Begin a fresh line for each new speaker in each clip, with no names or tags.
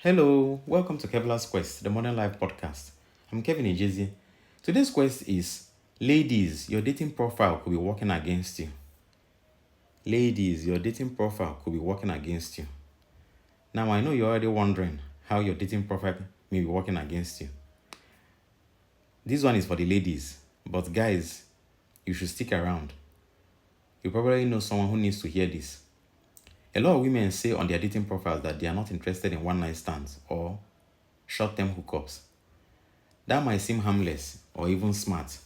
Hello, welcome to Kevlar's Quest, the Modern Life podcast. I'm Kevin Ejezi. Today's quest is ladies, your dating profile could be working against you. Ladies, your dating profile could be working against you. Now, I know you're already wondering how your dating profile may be working against you. This one is for the ladies, but guys, you should stick around. You probably know someone who needs to hear this. A lot of women say on their dating profiles that they are not interested in one-night stands or short-term hookups. That might seem harmless or even smart,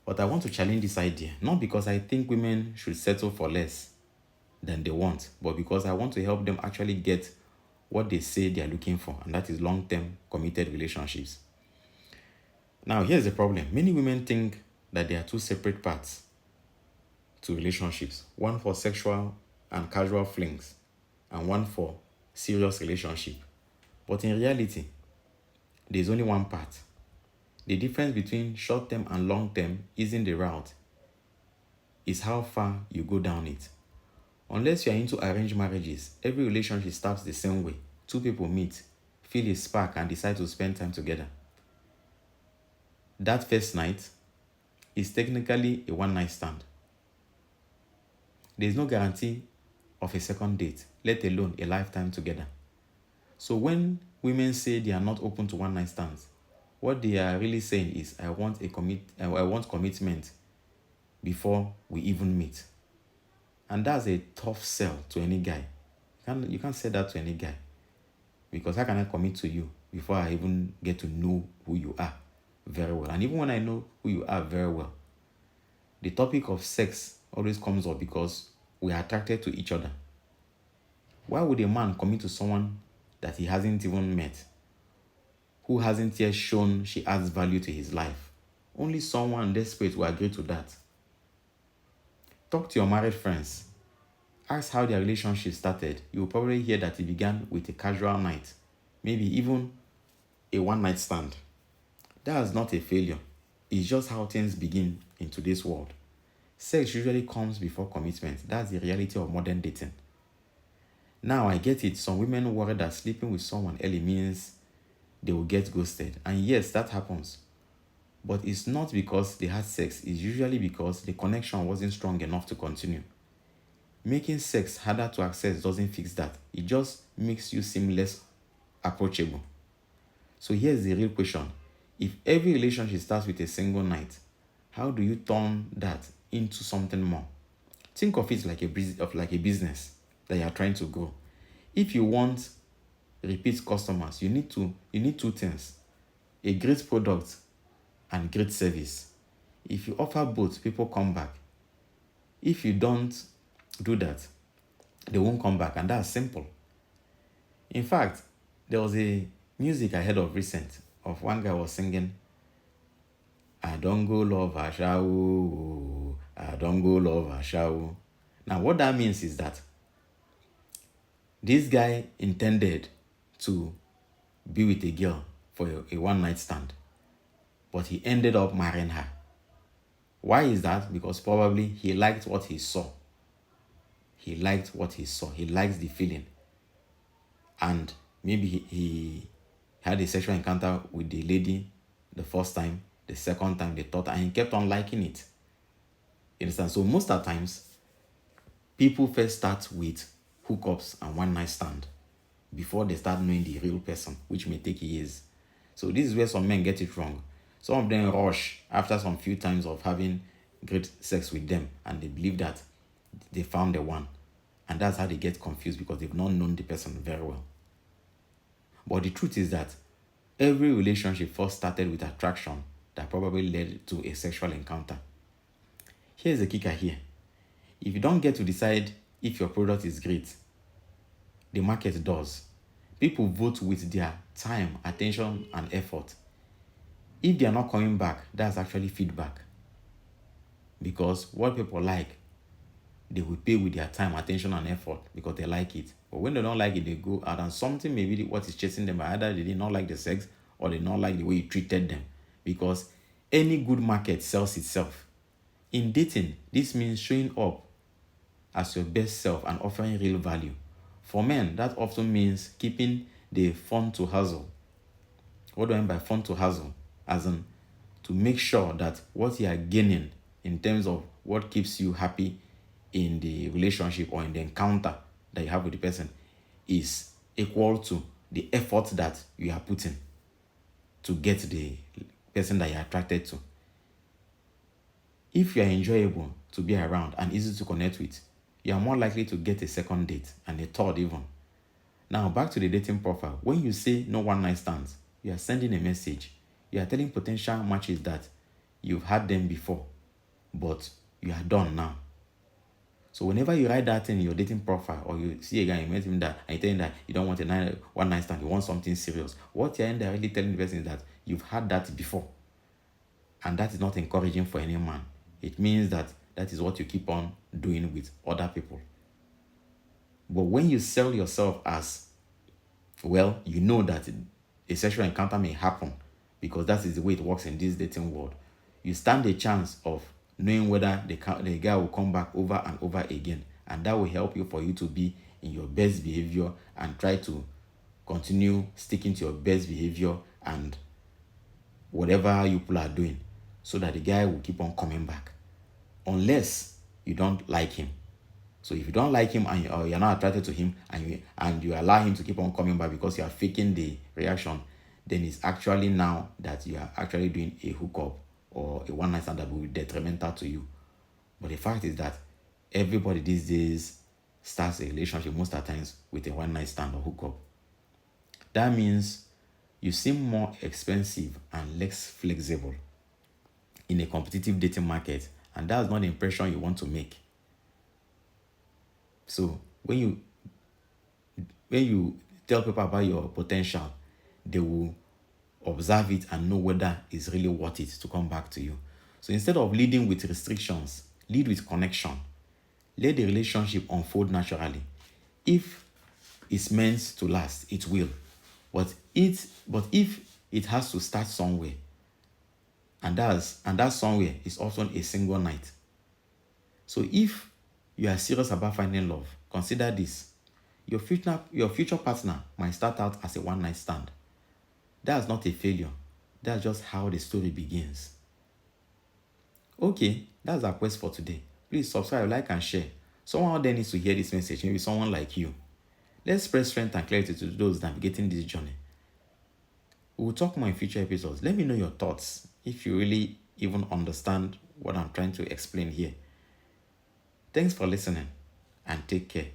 but I want to challenge this idea, not because I think women should settle for less than they want, but because I want to help them actually get what they say they are looking for, and that is long-term committed relationships. Now, here's the problem. Many women think that there are two separate paths to relationships, one for sexual and casual flings, and one for serious relationship. But in reality, there's only one path. The difference between short-term and long-term isn't the route, it's how far you go down it. Unless you're into arranged marriages, every relationship starts the same way. Two people meet, feel a spark, and decide to spend time together. That first night is technically a one-night stand. There's no guarantee of a second date, let alone a lifetime together. So when women say they are not open to one-night stands, what they are really saying is, I want commitment before we even meet. And that's a tough sell to any guy. You can't say that to any guy. Because how can I commit to you before I even get to know who you are very well? And even when I know who you are very well, the topic of sex always comes up because we are attracted to each other. Why would a man commit to someone that he hasn't even met, who hasn't yet shown she adds value to his life? Only someone desperate will agree to that. Talk to your married friends. Ask how their relationship started. You will probably hear that it began with a casual night, maybe even a one-night stand. That is not a failure. It's just how things begin in today's world. Sex usually comes before commitment. That's the reality of modern dating. Now, I get it. Some women worry that sleeping with someone early means they will get ghosted. And yes, that happens. But it's not because they had sex. It's usually because the connection wasn't strong enough to continue. Making sex harder to access doesn't fix that. It just makes you seem less approachable. So here's the real question. If every relationship starts with a single night, how do you turn that into something more? Think of it like a business that you are trying to grow. If you want repeat customers, you need two things: a great product and great service. If you offer both, people come back. If you don't do that, they won't come back, and that's simple. In fact, there was a music I heard of recent of one guy was singing, I don't go love Ashawo, I don't go love Ashawo. Now, what that means is that this guy intended to be with a girl for a one-night stand, but he ended up marrying her. Why is that? Because probably he liked what he saw. He liked what he saw. He likes the feeling. And maybe he had a sexual encounter with the lady the first time, the second time, the third time, and he kept on liking it. You understand? So most of the times, people first start with hookups and one-night stand before they start knowing the real person, which may take years. So this is where some men get it wrong. Some of them rush after some few times of having great sex with them, and they believe that they found the one. And that's how they get confused, because they've not known the person very well. But the truth is that every relationship first started with attraction that probably led to a sexual encounter. Here's the kicker here. If you don't get to decide if your product is great, the market does. People vote with their time, attention, and effort. If they are not coming back, that's actually feedback. Because what people like, they will pay with their time, attention, and effort because they like it. But when they don't like it, they go out, and something maybe what is chasing them, either they did not like the sex or they don't like the way you treated them. Because any good market sells itself. In dating, this means showing up as your best self and offering real value. For men, that often means keeping the fun to hustle. What do I mean by fun to hustle? As in, to make sure that what you are gaining in terms of what keeps you happy in the relationship or in the encounter that you have with the person is equal to the effort that you are putting to get the person that you're attracted to. If you are enjoyable to be around and easy to connect with, you are more likely to get a second date and a third even. Now, back to the dating profile. When you say no one night stands, you are sending a message. You are telling potential matches that you've had them before, but you are done now. So whenever you write that in your dating profile, or you see a guy, you met him that, and you tell him that you don't want a one night stand, you want something serious, what you're indirectly telling the person is that you've had that before. And that is not encouraging for any man. It means that that is what you keep on doing with other people. But when you sell yourself as, well, you know that a sexual encounter may happen because that is the way it works in this dating world, you stand a chance of knowing whether the guy will come back over and over again. And that will help you for you to be in your best behavior and try to continue sticking to your best behavior and whatever you people are doing, so that the guy will keep on coming back. Unless you don't like him. So if you don't like him and you're not attracted to him and you allow him to keep on coming back because you are faking the reaction, then it's actually now that you are actually doing a hookup or a one night stand that will be detrimental to you. But the fact is that everybody these days starts a relationship most of the times with a one night stand or hookup. That means you seem more expensive and less flexible in a competitive dating market, and that's not the impression you want to make. So when you tell people about your potential, they will observe it and know whether it's really worth it to come back to you. So instead of leading with restrictions, lead with connection. Let the relationship unfold naturally. If it's meant to last, it will. But if it has to start somewhere, and that somewhere is often a single night. So if you are serious about finding love, consider this. Your future partner might start out as a one night stand. That's not a failure. That's just how the story begins. Okay, that's our quest for today. Please subscribe, like, and share. Someone out there needs to hear this message, maybe someone like you. Let's spread strength and clarity to those navigating this journey. We will talk more in future episodes. Let me know your thoughts if you really even understand what I'm trying to explain here. Thanks for listening and take care.